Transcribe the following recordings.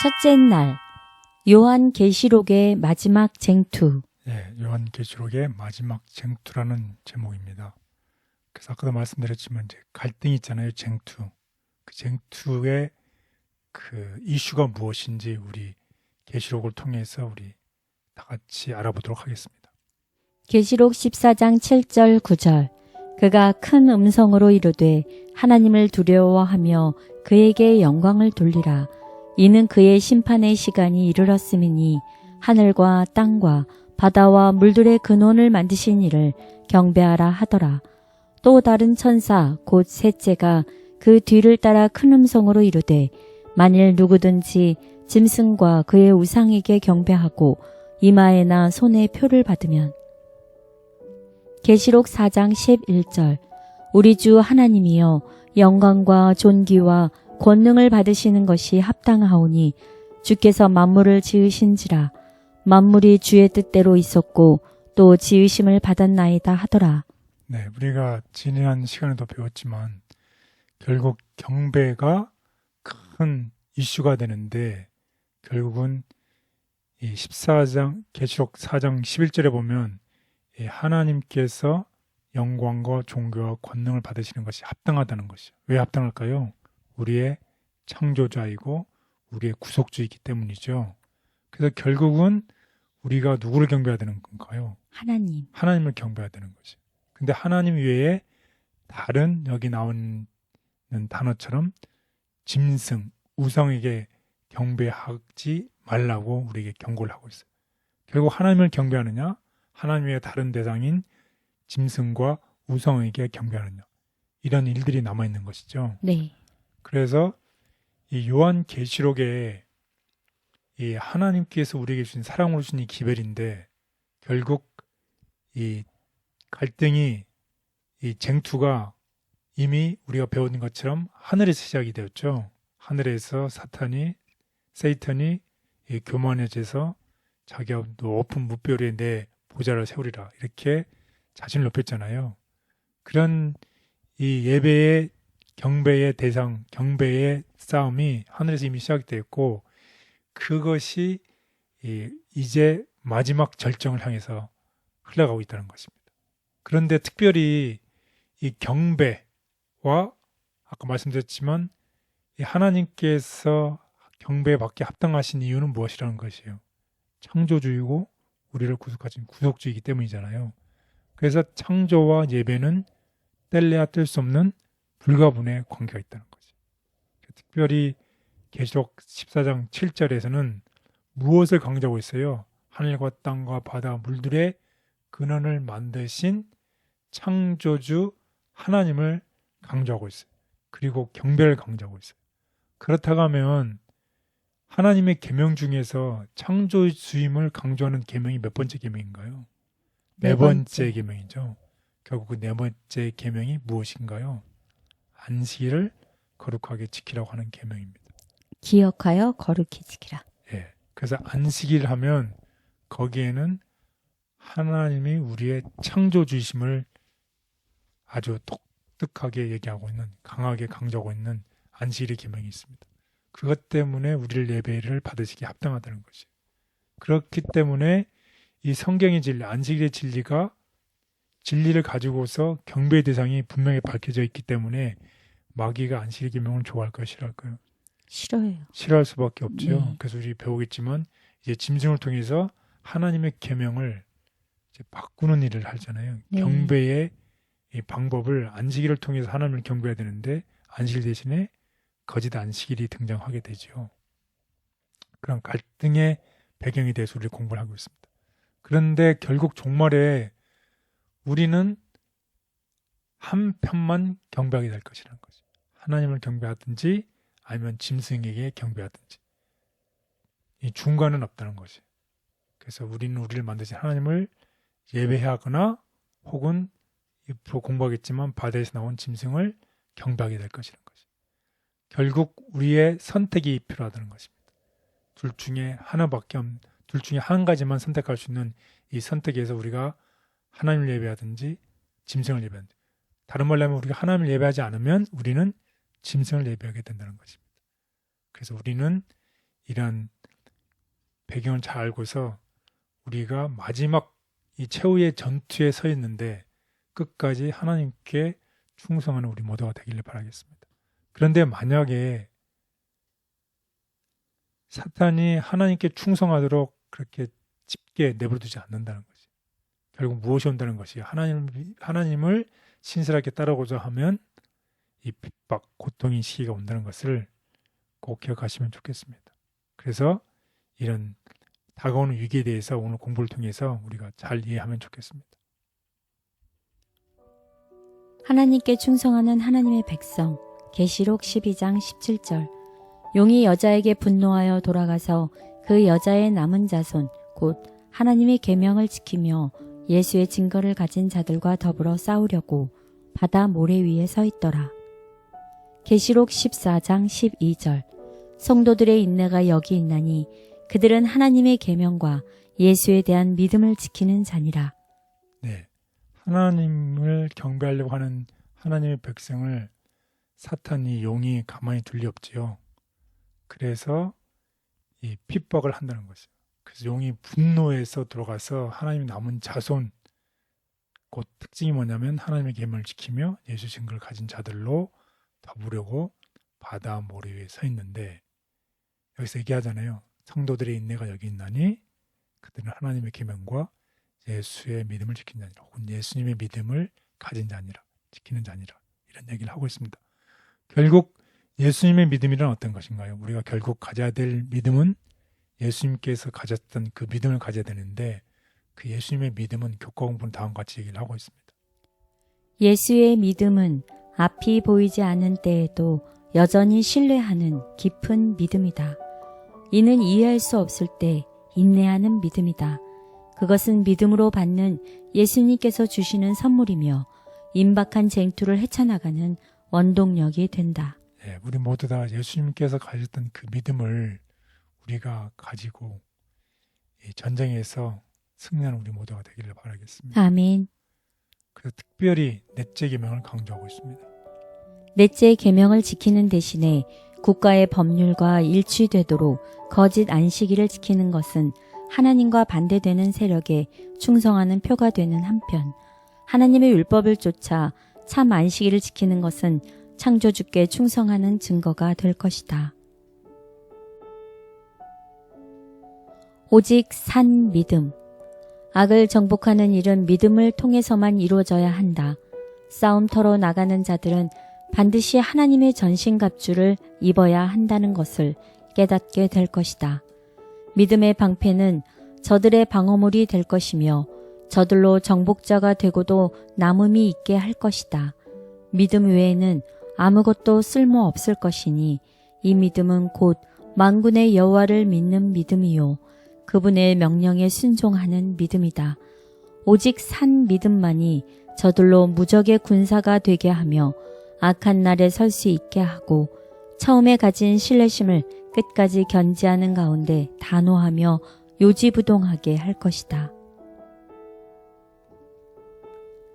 첫째 날 요한계시록의 마지막 쟁투. 예, 요한계시록의 마지막 쟁투라는 제목입니다. 그래서 아까도 말씀드렸지만 이제 갈등이 있잖아요. 쟁투. 그 쟁투의 그 이슈가 무엇인지 우리 계시록을 통해서 우리 다 같이 알아보도록 하겠습니다. 계시록 14장 7절 9절. 그가 큰 음성으로 이르되 하나님을 두려워하며 그에게 영광을 돌리라. 이는 그의 심판의 시간이 이르렀음이니 하늘과 땅과 바다와 물들의 근원을 만드신 이를 경배하라 하더라. 또 다른 천사 곧 셋째가 그 뒤를 따라 큰 음성으로 이르되 만일 누구든지 짐승과 그의 우상에게 경배하고 이마에나 손에 표를 받으면. 계시록 4장 11절. 우리 주 하나님이여 영광과 존귀와 권능을 받으시는 것이 합당하오니 주께서 만물을 지으신지라. 만물이 주의 뜻대로 있었고 또 지으심을 받았나이다 하더라. 네, 우리가 지난 시간에도 배웠지만 결국 경배가 큰 이슈가 되는데 결국은 이 14장 계시록 4장 11절에 보면 이 하나님께서 영광과 존귀와 권능을 받으시는 것이 합당하다는 것이죠. 왜 합당할까요? 우리의 창조자이고 우리의 구속주이기 때문이죠. 그래서 결국은 우리가 누구를 경배해야 되는 건가요? 하나님. 하나님을 경배해야 되는 것이죠. 근데 하나님 외에 다른 여기 나오는 단어처럼 짐승, 우상에게 경배하지 말라고 우리에게 경고를 하고 있어요. 결국 하나님을 경배하느냐? 하나님 외에 다른 대상인 짐승과 우상에게 경배하느냐? 이런 일들이 남아있는 것이죠. 네. 그래서 이 요한계시록에 이 하나님께서 우리에게 주신 사랑으로 주신 이 기별인데 결국 이 갈등이 이 쟁투가 이미 우리가 배우는 것처럼 하늘에서 시작이 되었죠. 하늘에서 세이탄이 이 교만해져서 자기가 높은 무뼈리에 내 보좌를 세우리라 이렇게 자신을 높였잖아요. 그런 이 예배의 경배의 대상, 경배의 싸움이 하늘에서 이미 시작되었고 그것이 이제 마지막 절정을 향해서 흘러가고 있다는 것입니다. 그런데 특별히 이 경배와 아까 말씀드렸지만 이 하나님께서 경배받게 합당하신 이유는 무엇이라는 것이에요. 창조주이고 우리를 구속하신 구속주이기 때문이잖아요. 그래서 창조와 예배는 뗄래야 뗄 수 없는 불가분의 관계가 있다는 거죠. 특별히 계시록 14장 7절에서는 무엇을 강조하고 있어요? 하늘과 땅과 바다, 물들의 근원을 만드신 창조주 하나님을 강조하고 있어요. 그리고 경배를 강조하고 있어요. 그렇다고 하면 하나님의 계명 중에서 창조주임을 강조하는 계명이 몇 번째 계명인가요? 네 번째 계명이죠. 결국 그 네 번째 계명이 무엇인가요? 안식일을 거룩하게 지키라고 하는 계명입니다. 기억하여 거룩히 지키라. 예. 그래서 안식일 하면 거기에는 하나님이 우리의 창조주이심을 아주 독특하게 얘기하고 있는, 강하게 강조하고 있는 안식일의 계명이 있습니다. 그것 때문에 우리를 예배를 받으시기 합당하다는 것이에요. 그렇기 때문에 이 성경의 진리, 안식일의 진리를 가지고서 경배의 대상이 분명히 밝혀져 있기 때문에 마귀가 안식일 계명을 좋아할까요? 싫어할까요? 싫어요. 싫어할 수밖에 없죠. 네. 그래서 우리 배우겠지만 이제 짐승을 통해서 하나님의 계명을 이제 바꾸는 일을 하잖아요. 네. 경배의 이 방법을 안식일을 통해서 하나님을 경배해야 되는데 안식일 대신에 거짓 안식일이 등장하게 되죠. 그런 갈등의 배경에 대해서 우리 공부를 하고 있습니다. 그런데 결국 종말에 우리는 한 편만 경배하게 될 것이라는 거죠. 하나님을 경배하든지 아니면 짐승에게 경배하든지 이 중간은 없다는 거지. 그래서 우리는 우리를 만드신 하나님을 예배하거나 혹은 앞으로 공부하겠지만 바다에서 나온 짐승을 경배하게 될 것이라는 거지. 결국 우리의 선택이 필요하다는 것입니다. 둘 중에 한 가지만 선택할 수 있는 이 선택에서 우리가 하나님을 예배하든지 짐승을 예배하든지, 다른 말로 하면 우리가 하나님을 예배하지 않으면 우리는 짐승을 예배하게 된다는 것입니다. 그래서 우리는 이런 배경을 잘 알고서 우리가 마지막 이 최후의 전투에 서 있는데 끝까지 하나님께 충성하는 우리 모두가 되기를 바라겠습니다. 그런데 만약에 사탄이 하나님께 충성하도록 그렇게 찝게 내버려두지 않는다는 것이, 결국 무엇이 온다는 것이, 하나님을 신실하게 따르고자 하면 이 핍박, 고통의 시기가 온다는 것을 꼭 기억하시면 좋겠습니다. 그래서 이런 다가오는 위기에 대해서 오늘 공부를 통해서 우리가 잘 이해하면 좋겠습니다. 하나님께 충성하는 하나님의 백성. 계시록 12장 17절. 용이 여자에게 분노하여 돌아가서 그 여자의 남은 자손 곧 하나님의 계명을 지키며 예수의 증거를 가진 자들과 더불어 싸우려고 바다 모래 위에 서 있더라. 계시록 14장 12절. 성도들의 인내가 여기 있나니 그들은 하나님의 계명과 예수에 대한 믿음을 지키는 자니라. 네, 하나님을 경배하려고 하는 하나님의 백성을 사탄이, 용이 가만히 둘 리 없지요. 그래서 이 핍박을 한다는 것이죠. 그래서 용이 분노해서 들어가서 하나님의 남은 자손, 곧 특징이 뭐냐면 하나님의 계명을 지키며 예수 증거를 가진 자들로 더부려고 바다 모래 위에 서 있는데, 여기서 얘기하잖아요. 성도들의 인내가 여기 있나니 그들은 하나님의 계명과 예수의 믿음을 지킨 자니라, 혹은 예수님의 믿음을 가진 자니라, 지키는 자니라, 이런 얘기를 하고 있습니다. 결국 예수님의 믿음이란 어떤 것인가요? 우리가 결국 가져야 될 믿음은 예수님께서 가졌던 그 믿음을 가져야 되는데, 그 예수님의 믿음은 교과 공부는 다음과 같이 얘기를 하고 있습니다. 예수의 믿음은 앞이 보이지 않은 때에도 여전히 신뢰하는 깊은 믿음이다. 이는 이해할 수 없을 때 인내하는 믿음이다. 그것은 믿음으로 받는 예수님께서 주시는 선물이며 임박한 쟁투를 헤쳐나가는 원동력이 된다. 네, 우리 모두 다 예수님께서 가졌던 그 믿음을 우리가 가지고 이 전쟁에서 승리하는 우리 모두가 되기를 바라겠습니다. 아멘. 그래서 특별히 넷째 계명을 강조하고 있습니다. 넷째 계명을 지키는 대신에 국가의 법률과 일치되도록 거짓 안식일을 지키는 것은 하나님과 반대되는 세력에 충성하는 표가 되는 한편, 하나님의 율법을 쫓아 참 안식일을 지키는 것은 창조주께 충성하는 증거가 될 것이다. 오직 산 믿음. 악을 정복하는 일은 믿음을 통해서만 이루어져야 한다. 싸움터로 나가는 자들은 반드시 하나님의 전신갑주를 입어야 한다는 것을 깨닫게 될 것이다. 믿음의 방패는 저들의 방어물이 될 것이며 저들로 정복자가 되고도 남음이 있게 할 것이다. 믿음 외에는 아무것도 쓸모없을 것이니 이 믿음은 곧 만군의 여호와를 믿는 믿음이요 그분의 명령에 순종하는 믿음이다. 오직 산 믿음만이 저들로 무적의 군사가 되게 하며 악한 날에 설 수 있게 하고 처음에 가진 신뢰심을 끝까지 견지하는 가운데 단호하며 요지부동하게 할 것이다.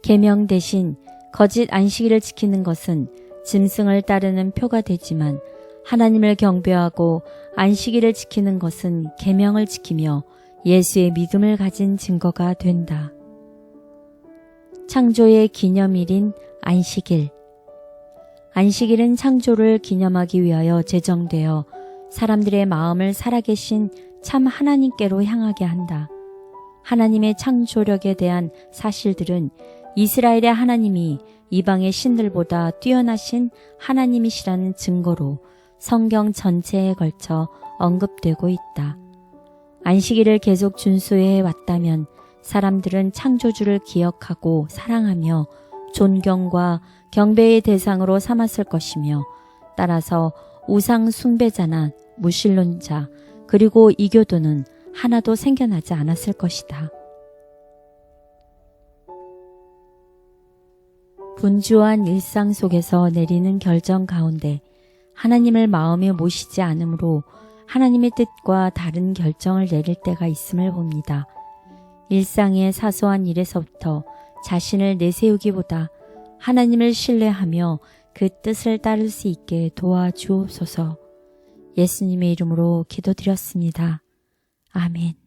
계명 대신 거짓 안식일을 지키는 것은 짐승을 따르는 표가 되지만 하나님을 경배하고 안식일을 지키는 것은 계명을 지키며 예수의 믿음을 가진 증거가 된다. 창조의 기념일인 안식일. 안식일은 창조를 기념하기 위하여 제정되어 사람들의 마음을 살아계신 참 하나님께로 향하게 한다. 하나님의 창조력에 대한 사실들은 이스라엘의 하나님이 이방의 신들보다 뛰어나신 하나님이시라는 증거로 성경 전체에 걸쳐 언급되고 있다. 안식일을 계속 준수해 왔다면 사람들은 창조주를 기억하고 사랑하며 존경과 경배의 대상으로 삼았을 것이며 따라서 우상 숭배자나 무신론자 그리고 이교도는 하나도 생겨나지 않았을 것이다. 분주한 일상 속에서 내리는 결정 가운데 하나님을 마음에 모시지 않으므로 하나님의 뜻과 다른 결정을 내릴 때가 있음을 봅니다. 일상의 사소한 일에서부터 자신을 내세우기보다 하나님을 신뢰하며 그 뜻을 따를 수 있게 도와주옵소서. 예수님의 이름으로 기도드렸습니다. 아멘.